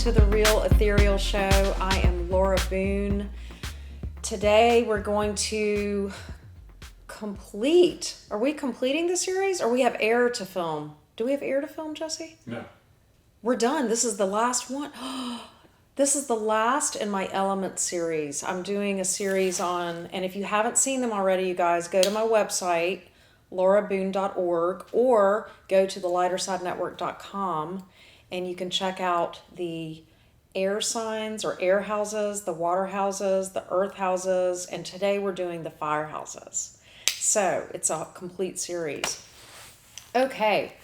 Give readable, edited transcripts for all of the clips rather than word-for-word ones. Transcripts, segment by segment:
to the Real Ethereal show. I am Laura Boone. Today we're going to complete. Are we completing the series, or we have air to film? Do we have air to film, Jesse? No. We're done. This is the last one. This is the last in my Element series. I'm doing a series on, and if you haven't seen them already, you guys, go to my website, lauraboone.org, or go to thelightersidenetwork.com, and you can check out the air signs or air houses, the water houses, the earth houses, and today we're doing the fire houses. So it's a complete series. Okay,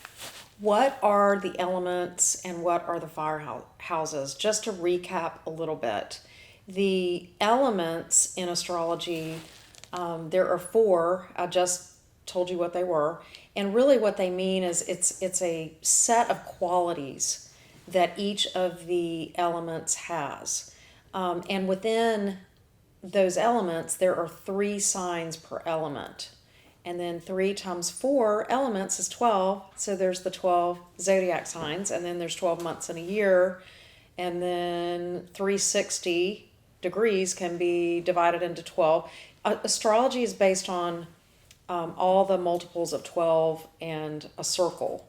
what are the elements and what are the fire houses? Just to recap a little bit, the elements in astrology, there are four. I just told you what they were, and really what they mean is it's a set of qualities that each of the elements has, and within those elements there are 3 signs per element, and then 3 times 4 elements is 12, so there's the 12 zodiac signs, and then there's 12 months in a year, and then 360 degrees can be divided into 12. Astrology is based on all the multiples of 12 and a circle,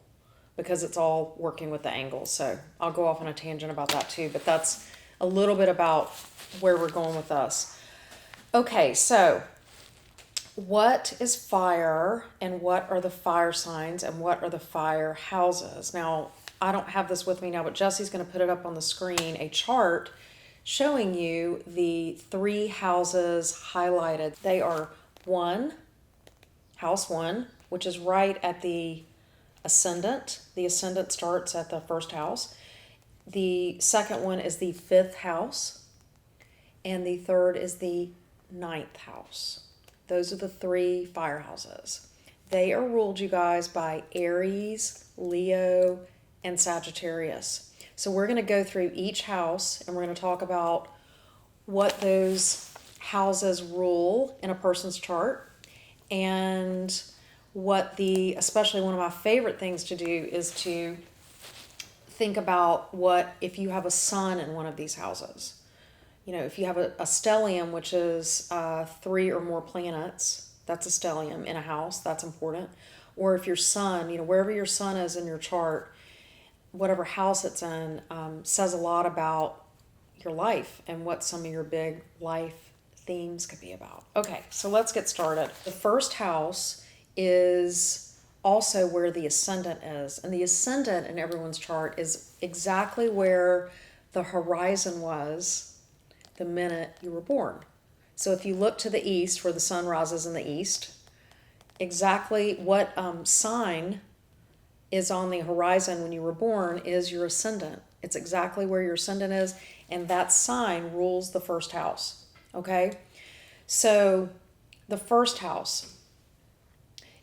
because it's all working with the angles. So I'll go off on a tangent about that too, but that's a little bit about where we're going with us. Okay, so what is fire, and what are the fire signs, and what are the fire houses? Now, I don't have this with me now, but Jesse's going to put it up on the screen, a chart showing you the 3 houses highlighted. They are house 1, which is right at the Ascendant. The Ascendant starts at the first house. The second one is the 5th house. And the third is the 9th house. Those are the 3 fire houses. They are ruled, you guys, by Aries, Leo, and Sagittarius. So we're going to go through each house, and we're going to talk about what those houses rule in a person's chart, and especially one of my favorite things to do is to think about what if you have a sun in one of these houses. You know, if you have a stellium, which is 3 or more planets, that's a stellium in a house, that's important. Or if your sun, wherever your sun is in your chart, whatever house it's in, says a lot about your life and what some of your big life themes could be about. Okay, so let's get started. The first house is also where the ascendant is. And the ascendant in everyone's chart is exactly where the horizon was the minute you were born. So if you look to the east, where the sun rises in the east, exactly what sign is on the horizon when you were born is your ascendant. It's exactly where your ascendant is, and that sign rules the first house. Okay? So the first house,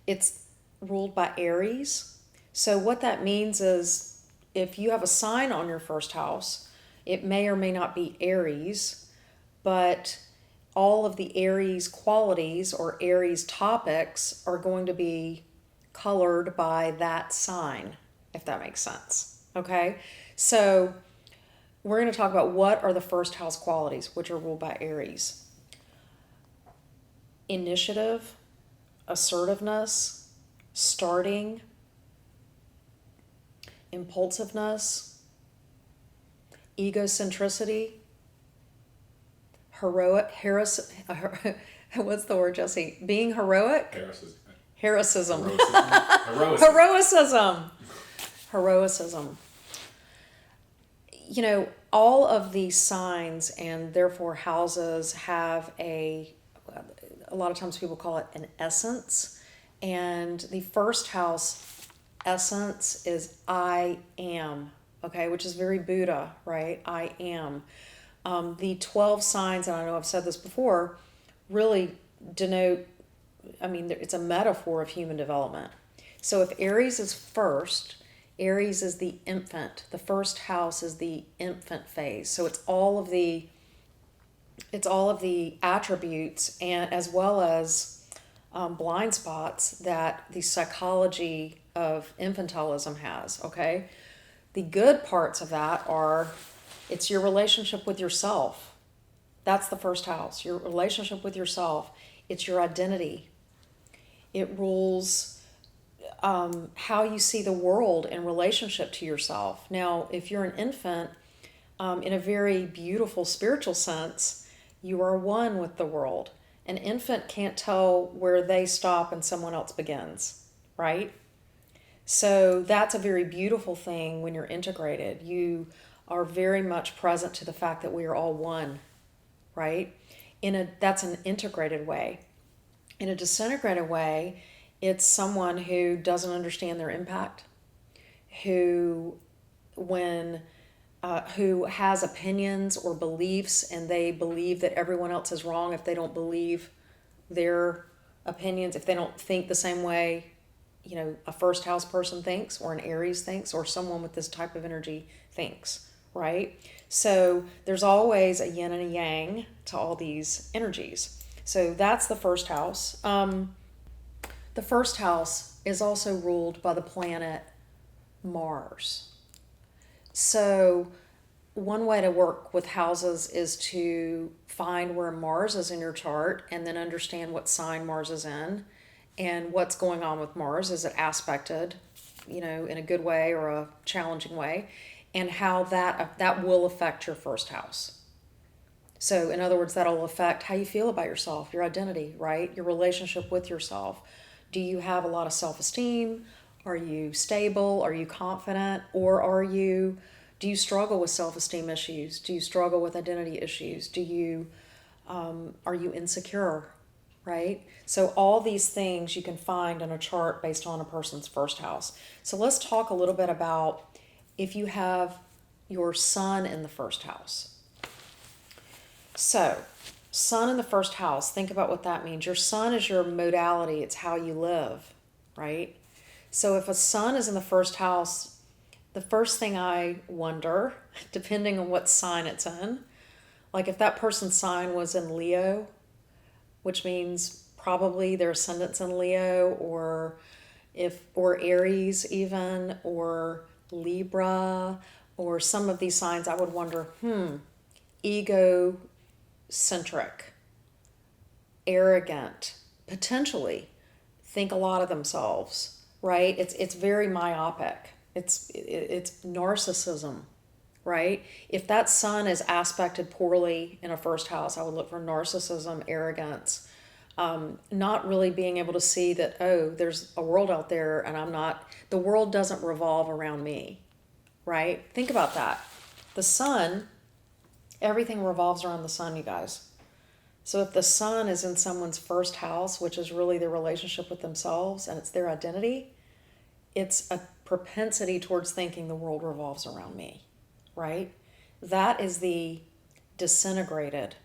it's ruled by Aries. So what that means is if you have a sign on your first house, it may or may not be Aries, but all of the Aries qualities or Aries topics are going to be colored by that sign, if that makes sense. Okay? So we're going to talk about what are the first house qualities, which are ruled by Aries. Initiative, assertiveness, starting, impulsiveness, egocentricity, what's the word, Jesse? Being heroic? Heroism. Heroism. All of these signs and therefore houses have a lot of times people call it an essence. And the first house essence is I am, okay, which is very Buddha, right? I am. The 12 signs, and I know I've said this before, really denote, it's a metaphor of human development. So if Aries is first, Aries is the infant. The first house is the infant phase. So it's all of the attributes, and as well as blind spots that the psychology of infantilism has, okay? The good parts of that are It's your relationship with yourself. That's the first house, your relationship with yourself. It's your identity. It rules how you see the world in relationship to yourself. Now, if you're an infant, in a very beautiful spiritual sense, you are one with the world. An infant can't tell where they stop and someone else begins, right? So that's a very beautiful thing when you're integrated. You are very much present to the fact that we are all one, right? That's an integrated way. In a disintegrated way, it's someone who doesn't understand their impact, who who has opinions or beliefs, and they believe that everyone else is wrong if they don't believe their opinions, if they don't think the same way, a first house person thinks, or an Aries thinks, or someone with this type of energy thinks, right? So there's always a yin and a yang to all these energies. So that's the first house. The first house is also ruled by the planet Mars. So one way to work with houses is to find where Mars is in your chart and then understand what sign Mars is in and what's going on with Mars. Is it aspected, in a good way or a challenging way, and how that will affect your first house. So in other words, that'll affect how you feel about yourself, your identity, right? Your relationship with yourself. Do you have a lot of self-esteem? Are you stable? Are you confident? Or do you struggle with self-esteem issues? Do you struggle with identity issues? Are you insecure, right? So all these things you can find in a chart based on a person's first house. So let's talk a little bit about if you have your sun in the first house. So sun in the first house, think about what that means. Your sun is your modality. It's how you live, right? So if a sun is in the first house, the first thing I wonder, depending on what sign it's in, like if that person's sign was in Leo, which means probably their ascendant's in Leo, or Aries even, or Libra, or some of these signs, I would wonder, egocentric, arrogant, potentially think a lot of themselves, right? It's very myopic. It's narcissism, right? If that sun is aspected poorly in a first house, I would look for narcissism, arrogance, not really being able to see that, there's a world out there and the world doesn't revolve around me, right? Think about that. The sun, everything revolves around the sun, you guys. So if the sun is in someone's first house, which is really their relationship with themselves and it's their identity, it's a propensity towards thinking the world revolves around me, right? That is the disintegrated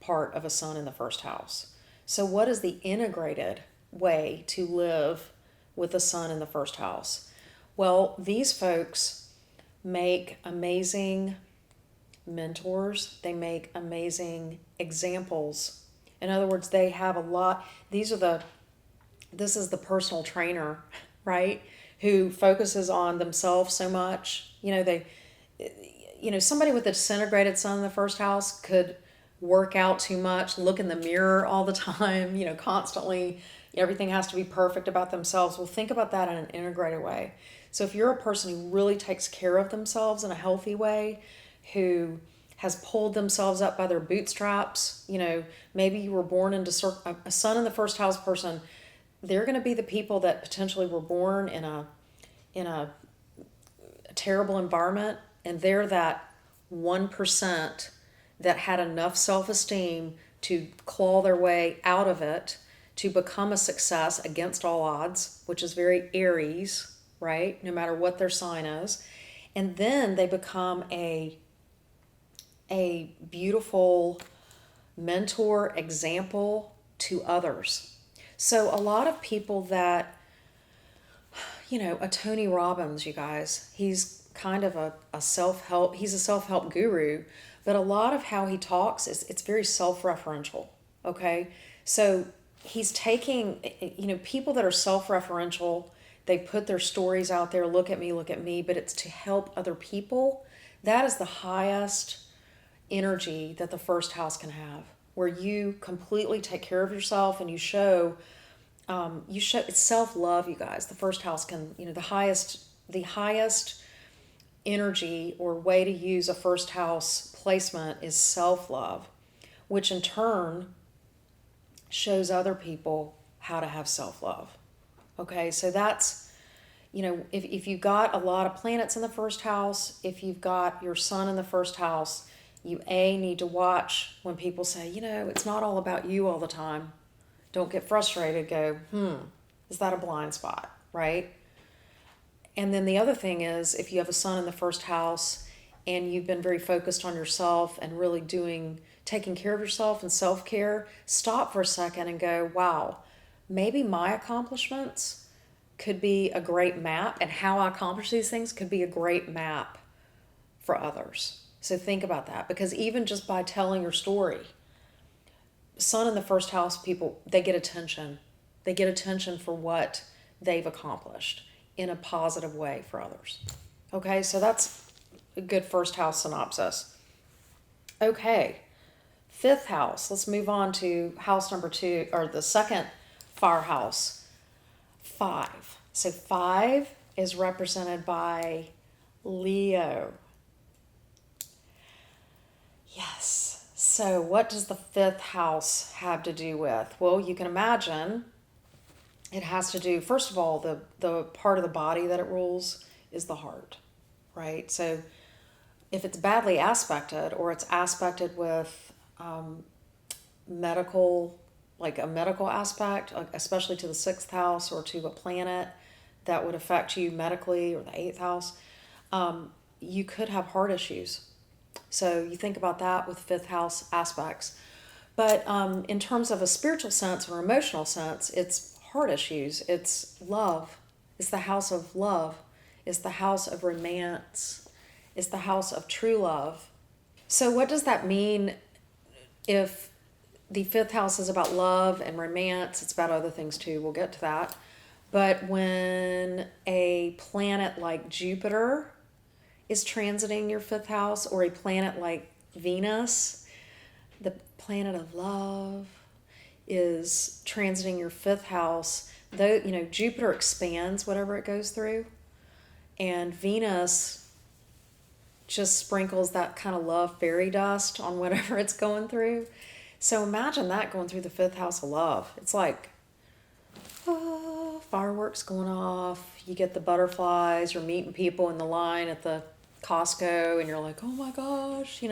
part of a sun in the first house. So what is the integrated way to live with a sun in the first house? Well, these folks make amazing mentors. They make amazing examples. In other words, they have a lot. This is the personal trainer, right? Who focuses on themselves so much. Somebody with a disintegrated sun in the first house could work out too much, look in the mirror all the time, constantly. Everything has to be perfect about themselves. Well, think about that in an integrated way. So if you're a person who really takes care of themselves in a healthy way, who has pulled themselves up by their bootstraps, maybe you were born into a sun in the first house person, they're going to be the people that potentially were born in a terrible environment, and they're that 1% that had enough self-esteem to claw their way out of it, to become a success against all odds, which is very Aries, right? No matter what their sign is. And then they become a beautiful mentor, example to others. So a lot of people that, a Tony Robbins, you guys, he's kind of a self-help, he's a self-help guru, but a lot of how he talks it's very self-referential, okay? So he's taking, people that are self-referential, they put their stories out there, look at me, but it's to help other people. That is the highest energy that the first house can have, where you completely take care of yourself and you show it's self-love, you guys. The first house can, the highest energy or way to use a first house placement is self-love, which in turn shows other people how to have self-love. Okay, so that's, if you've got a lot of planets in the first house, if you've got your sun in the first house, you need to watch when people say, it's not all about you all the time. Don't get frustrated. Go, is that a blind spot, right? And then the other thing is, if you have a sun in the first house and you've been very focused on yourself and really taking care of yourself and self-care, stop for a second and go, wow, maybe my accomplishments could be a great map, and how I accomplish these things could be a great map for others. So think about that, because even just by telling your story, sun in the first house people, they get attention. They get attention for what they've accomplished in a positive way for others. Okay, so that's a good first house synopsis. Okay, fifth house. Let's move on to house number 2, or the second fire house, 5. So 5 is represented by Leo. Yes. So what does the 5th house have to do with? Well, you can imagine it has to do, first of all, the part of the body that it rules is the heart, right? So if it's badly aspected, or it's aspected with medical, like a medical aspect, especially to the 6th house or to a planet that would affect you medically, or the 8th house, you could have heart issues. So you think about that with 5th house aspects. But in terms of a spiritual sense or emotional sense, it's heart issues. It's love. It's the house of love. It's the house of romance. It's the house of true love. So what does that mean if the 5th house is about love and romance? It's about other things too. We'll get to that. But when a planet like Jupiter is transiting your 5th house, or a planet like Venus, the planet of love, is transiting your 5th house, though, Jupiter expands whatever it goes through, and Venus just sprinkles that kind of love fairy dust on whatever it's going through. So imagine that going through the 5th house of love. It's like, fireworks going off, you get the butterflies, you're meeting people in the line at the Costco, and you're like, oh my gosh,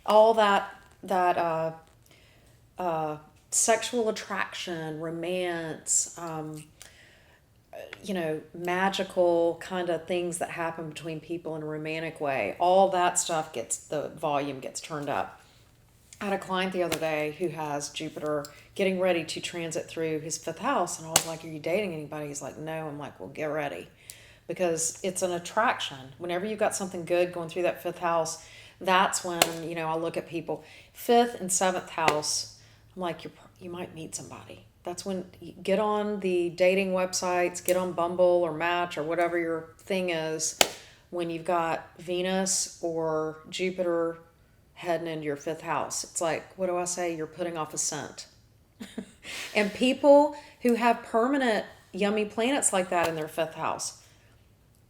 all that sexual attraction, romance, magical kind of things that happen between people in a romantic way. All that stuff the volume gets turned up. I had a client the other day who has Jupiter getting ready to transit through his 5th house, and I was like, are you dating anybody? He's like, no. I'm like, well, get ready, because it's an attraction. Whenever you've got something good going through that 5th house, that's when, I look at people. 5th and 7th house, I'm like, you might meet somebody. That's when you get on the dating websites, get on Bumble or Match or whatever your thing is, when you've got Venus or Jupiter heading into your 5th house. It's like, what do I say? You're putting off a scent. And people who have permanent yummy planets like that in their 5th house,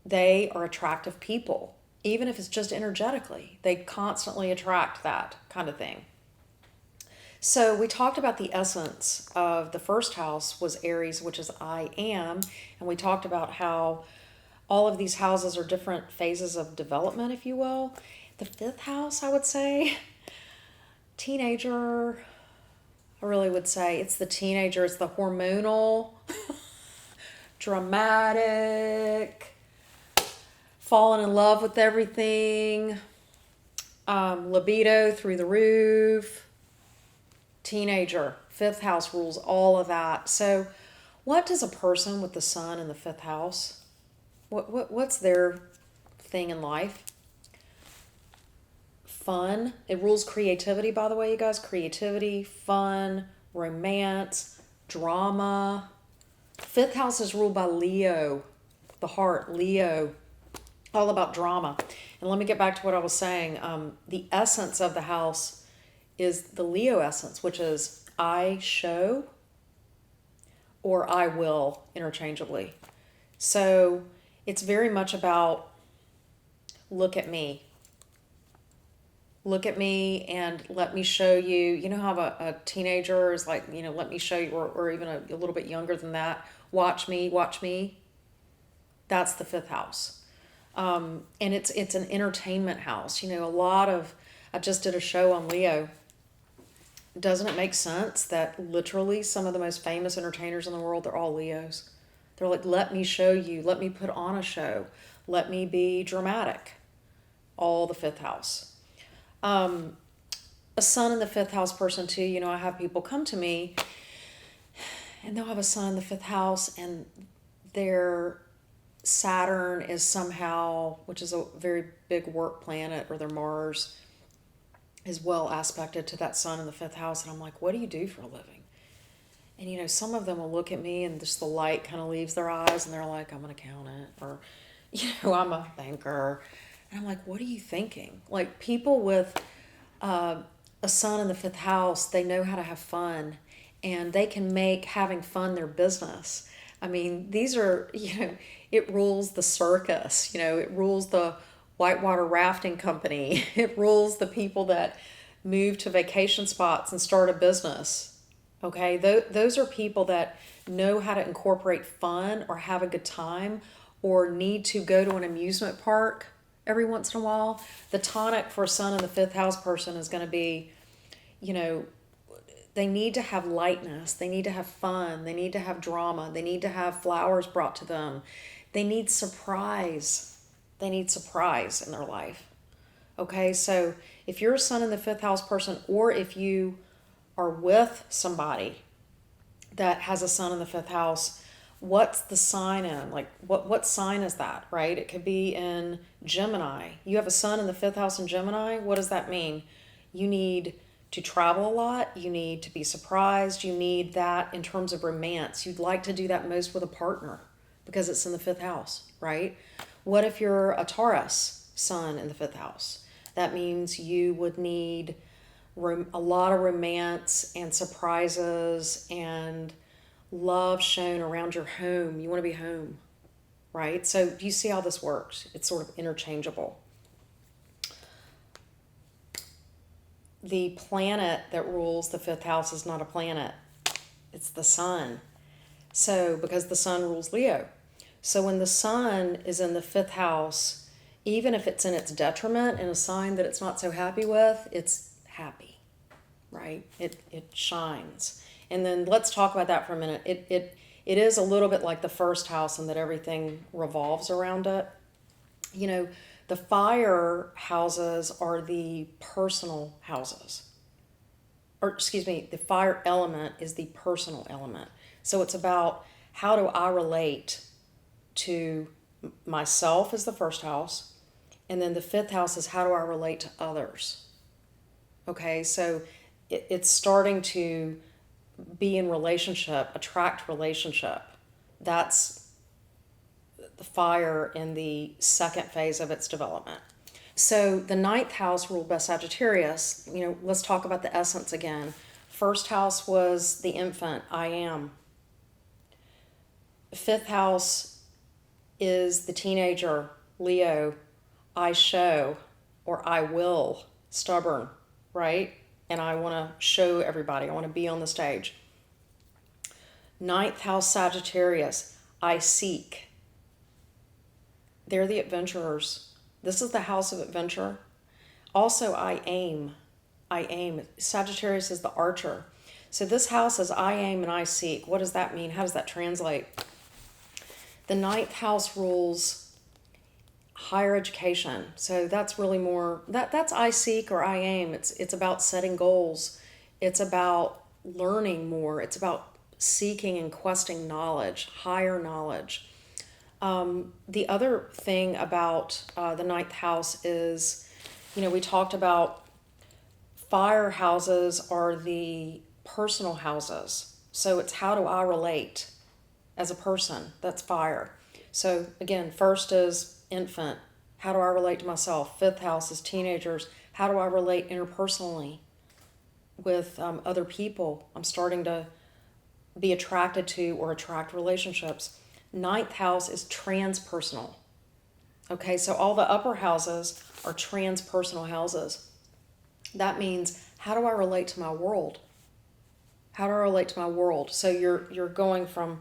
they are attractive people. Even if it's just energetically, they constantly attract that kind of thing. So we talked about the essence of the 1st house was Aries, which is I am. And we talked about how all of these houses are different phases of development, if you will. The 5th house, I would say, teenager, I really would say it's the teenager. It's the hormonal, dramatic, falling in love with everything, libido through the roof, teenager. 5th house rules all of that. So what does a person with the sun in the 5th house, what's their thing in life? Fun. It rules creativity, by the way, you guys. Creativity, fun, romance, drama. 5th house is ruled by Leo, the heart, Leo, all about drama. And let me get back to what I was saying. The essence of the house is the Leo essence, which is I show or I will interchangeably. So it's very much about look at me. Look at me and let me show you. You know how a teenager is like, let me show you, or even a little bit younger than that. Watch me, watch me. That's the fifth house. And it's an entertainment house. I just did a show on Leo. Doesn't it make sense that literally some of the most famous entertainers in the world, they're all Leos? They're like, let me show you, let me put on a show, let me be dramatic. All the fifth house. A sun in the fifth house person too, I have people come to me and they'll have a sun in the fifth house and their Saturn is somehow, which is a very big work planet, or their Mars is well aspected to that sun in the fifth house. And I'm like, what do you do for a living? And some of them will look at me and just the light kind of leaves their eyes and they're like, I'm an accountant, or, I'm a banker. And I'm like, what are you thinking? Like, people with a sun in the fifth house, they know how to have fun and they can make having fun their business. I mean, these are, it rules the circus, it rules the whitewater rafting company. It rules the people that move to vacation spots and start a business. Okay, those are people that know how to incorporate fun or have a good time or need to go to an amusement park every once in a while. The tonic for a sun in the fifth house person is going to be, they need to have lightness. They need to have fun. They need to have drama. They need to have flowers brought to them. They need surprise. They need surprise in their life. Okay, so if you're a sun in the fifth house person, or if you are with somebody that has a sun in the fifth house, what's the sign in? Like, what sign is that, right? It could be in Gemini. You have a sun in the fifth house in Gemini. What does that mean? You need to travel a lot. You need to be surprised. You need that in terms of romance. You'd like to do that most with a partner because it's in the fifth house, right? What if you're a Taurus sun in the fifth house? That means you would need a lot of romance and surprises and love shown around your home. You want to be home, right? So do you see how this works? It's sort of interchangeable. The planet that rules the fifth house is not a planet. It's the sun. So, because the sun rules Leo. So when the sun is in the fifth house, even if it's in its detriment in a sign that it's not so happy with, it's happy, right? It shines. And then let's talk about that for a minute. It is a little bit like the first house in that everything revolves around it. The fire houses are the personal houses. The fire element is the personal element. So it's about, how do I relate to myself as the first house, and then the fifth house is, how do I relate to others? Okay, so it's starting to be in relationship, attract relationship. That's the fire in the second phase of its development. So the ninth house ruled by Sagittarius, let's talk about the essence again. First house was the infant, I am. Fifth house is the teenager, Leo, I show, or I will, stubborn, right? And I want to show everybody, I want to be on the stage. Ninth house Sagittarius, I seek. They're the adventurers. This is the house of adventure. Also, I aim. Sagittarius is the archer. So this house is I aim and I seek. What does that mean? How does that translate? The ninth house rules higher education. So that's really more, that's I seek or I aim. It's about setting goals. It's about learning more. It's about seeking and questing knowledge, higher knowledge. The other thing about the ninth house is, we talked about fire houses are the personal houses. So it's, how do I relate as a person? That's fire. So again, first is infant. How do I relate to myself? Fifth house is teenagers. How do I relate interpersonally with other people? I'm starting to be attracted to or attract relationships. Ninth house is transpersonal. Okay, so all the upper houses are transpersonal houses. That means, how do I relate to my world? How do I relate to my world? So you're going from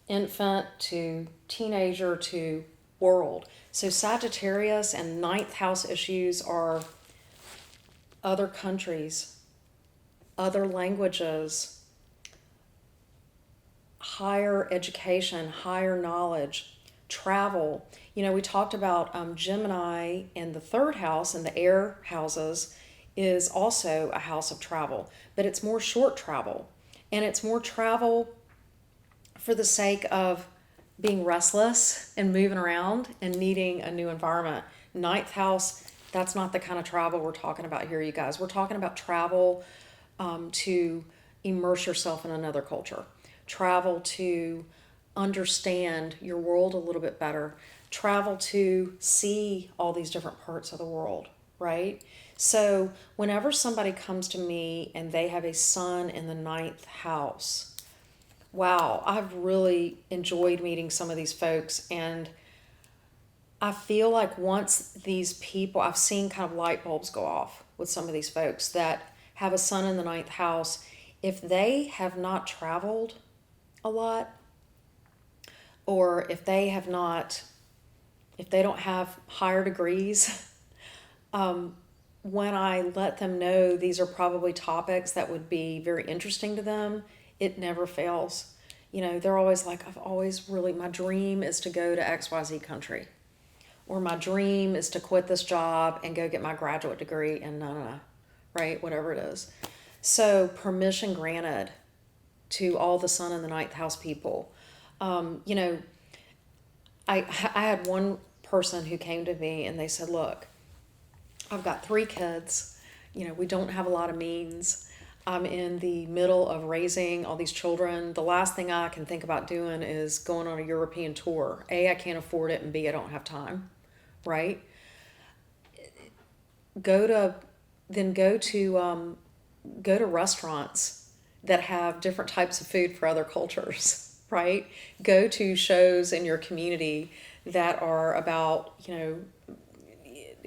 infant to teenager to world. So Sagittarius and ninth house issues are other countries, other languages, higher education, higher knowledge, travel. You know, we talked about Gemini in the third house, and the air houses is also a house of travel, but it's more short travel. And it's more travel for the sake of being restless and moving around and needing a new environment. Ninth house, that's not the kind of travel we're talking about here, you guys. We're talking about travel to immerse yourself in another culture, travel to understand your world a little bit better, travel to see all these different parts of the world, right? So whenever somebody comes to me and they have a sun in the ninth house, wow, I've really enjoyed meeting some of these folks. And I feel like once these people, I've seen kind of light bulbs go off with some of these folks that have a sun in the ninth house. If they have not traveled a lot, or if they have not, if they don't have higher degrees, when I let them know these are probably topics that would be very interesting to them, it never fails. You know, they're always like, I've always really, my dream is to go to XYZ country. Or my dream is to quit this job and go get my graduate degree in no, right? Whatever it is. So permission granted to all the sun in the ninth house people. You know, I had one person who came to me and they said, look, I've got 3 kids. You know, we don't have a lot of means. I'm in the middle of raising all these children. The last thing I can think about doing is going on a European tour. A, I can't afford it, and B, I don't have time, right? Go to restaurants that have different types of food for other cultures, right? Go to shows in your community that are about, you know,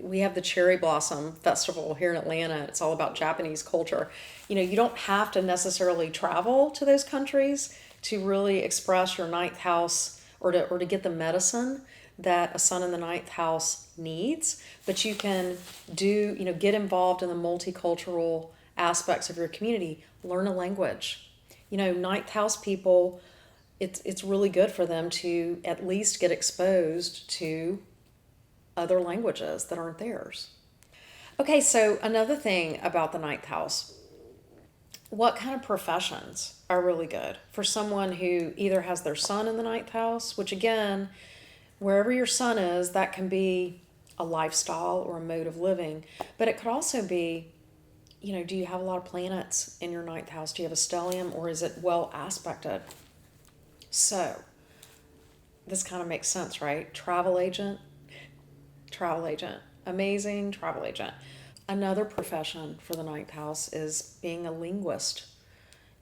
we have the Cherry Blossom Festival here in Atlanta. It's all about Japanese culture. You know, you don't have to necessarily travel to those countries to really express your ninth house or to get the medicine that a sun in the ninth house needs, but you can get involved in the multicultural aspects of your community, learn a language. You know, ninth house people, it's really good for them to at least get exposed to other languages that aren't theirs. Okay, so another thing about the ninth house, what kind of professions are really good for someone who either has their sun in the ninth house, which again, wherever your sun is, that can be a lifestyle or a mode of living, but it could also be, you know, do you have a lot of planets in your ninth house? Do you have a stellium, or is it well aspected? So this kind of makes sense, right? Travel agent, amazing travel agent. Another profession for the ninth house is being a linguist.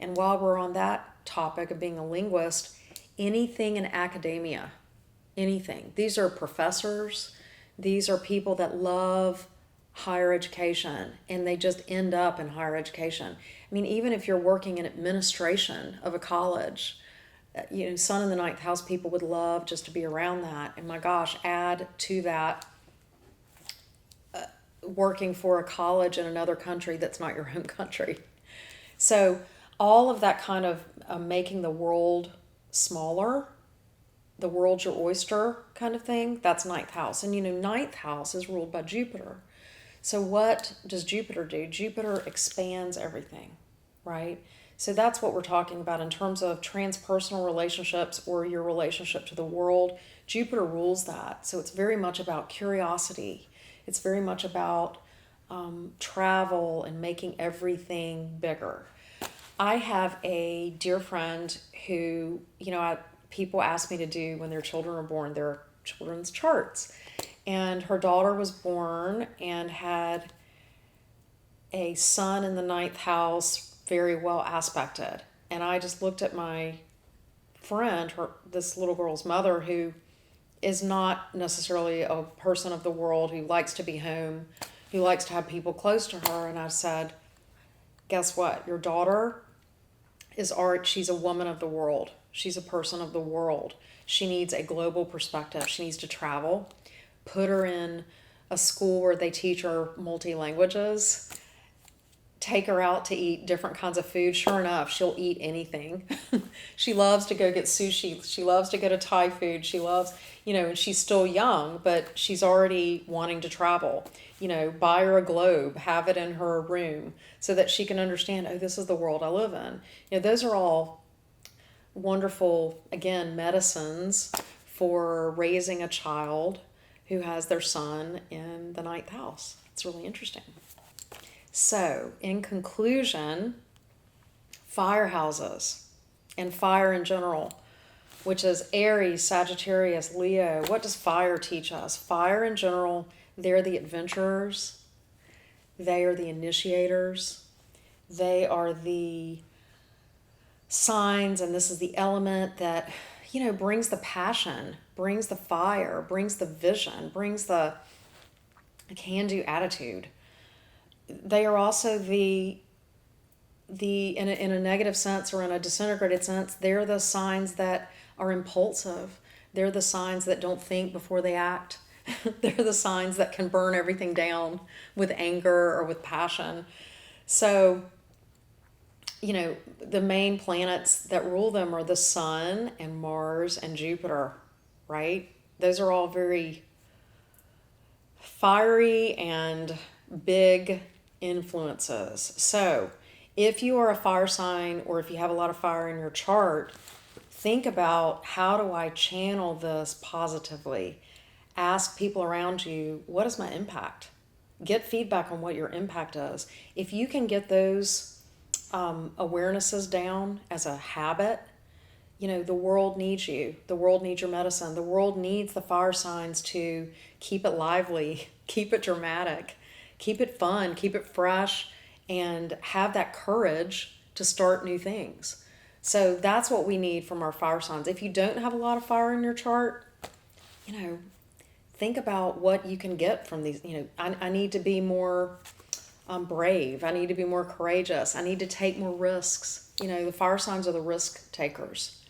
And while we're on that topic of being a linguist, anything in academia, anything. These are professors. These are people that love higher education and they just end up in higher education. I mean, even if you're working in administration of a college, you know, sun in the ninth house people would love just to be around that. And my gosh, add to that working for a college in another country that's not your home country. So all of that kind of making the world smaller, the world's your oyster kind of thing, that's ninth house. And you know, ninth house is ruled by Jupiter. So what does Jupiter do? Jupiter expands everything, right? So that's what we're talking about in terms of transpersonal relationships or your relationship to the world. Jupiter rules that. So it's very much about curiosity. It's very much about travel and making everything bigger. I have a dear friend who, you know, people ask me to do when their children are born, their children's charts. and her daughter was born and had a son in the ninth house, very well aspected. And I just looked at my friend, this little girl's mother, who is not necessarily a person of the world, who likes to be home, who likes to have people close to her. And I said, guess what? Your daughter is art. She's a woman of the world. She's a person of the world. She needs a global perspective. She needs to travel. Put her in a school where they teach her multi-languages. Take her out to eat different kinds of food. Sure enough, she'll eat anything. She loves to go get sushi. She loves to go to Thai food. She loves, and she's still young, but she's already wanting to travel. Buy her a globe, have it in her room so that she can understand, oh, this is the world I live in. Those are all wonderful, again, medicines for raising a child who has their son in the ninth house. It's really interesting. So, in conclusion, fire houses and fire in general, which is Aries, Sagittarius, Leo. What does fire teach us? Fire in general, they're the adventurers. They are the initiators. They are the signs, and this is the element that, brings the passion, brings the fire, brings the vision, brings the can-do attitude. They are also in a negative sense or in a disintegrated sense, they're the signs that are impulsive. They're the signs that don't think before they act. They're the signs that can burn everything down with anger or with passion. So, the main planets that rule them are the Sun and Mars and Jupiter, right? Those are all very fiery and big influences. So if you are a fire sign, or if you have a lot of fire in your chart, think about, how do I channel this positively? Ask people around you, what is my impact? Get feedback on what your impact is. If you can get those awarenesses down as a habit, the world needs you. The world needs your medicine. The world needs the fire signs to keep it lively, keep it dramatic, keep it fun, keep it fresh, and have that courage to start new things. So that's what we need from our fire signs. If you don't have a lot of fire in your chart, think about what you can get from these. I need to be more brave. I need to be more courageous. I need to take more risks. The fire signs are the risk takers.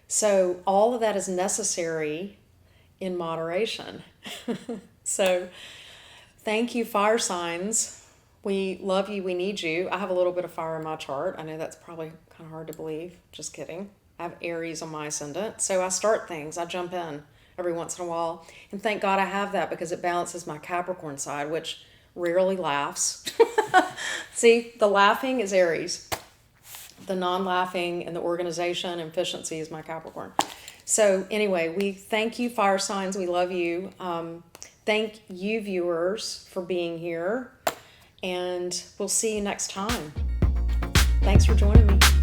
So all of that is necessary in moderation. So thank you, fire signs. We love you. We need you. I have a little bit of fire in my chart. I know that's probably kind of hard to believe. Just kidding. I have Aries on my ascendant. So I start things. I jump in every once in a while. And thank God I have that, because it balances my Capricorn side, which rarely laughs. See, the laughing is Aries. The non-laughing and the organization and efficiency is my Capricorn. So anyway, we thank you, fire signs. We love you. Thank you, viewers, for being here. And we'll see you next time. Thanks for joining me.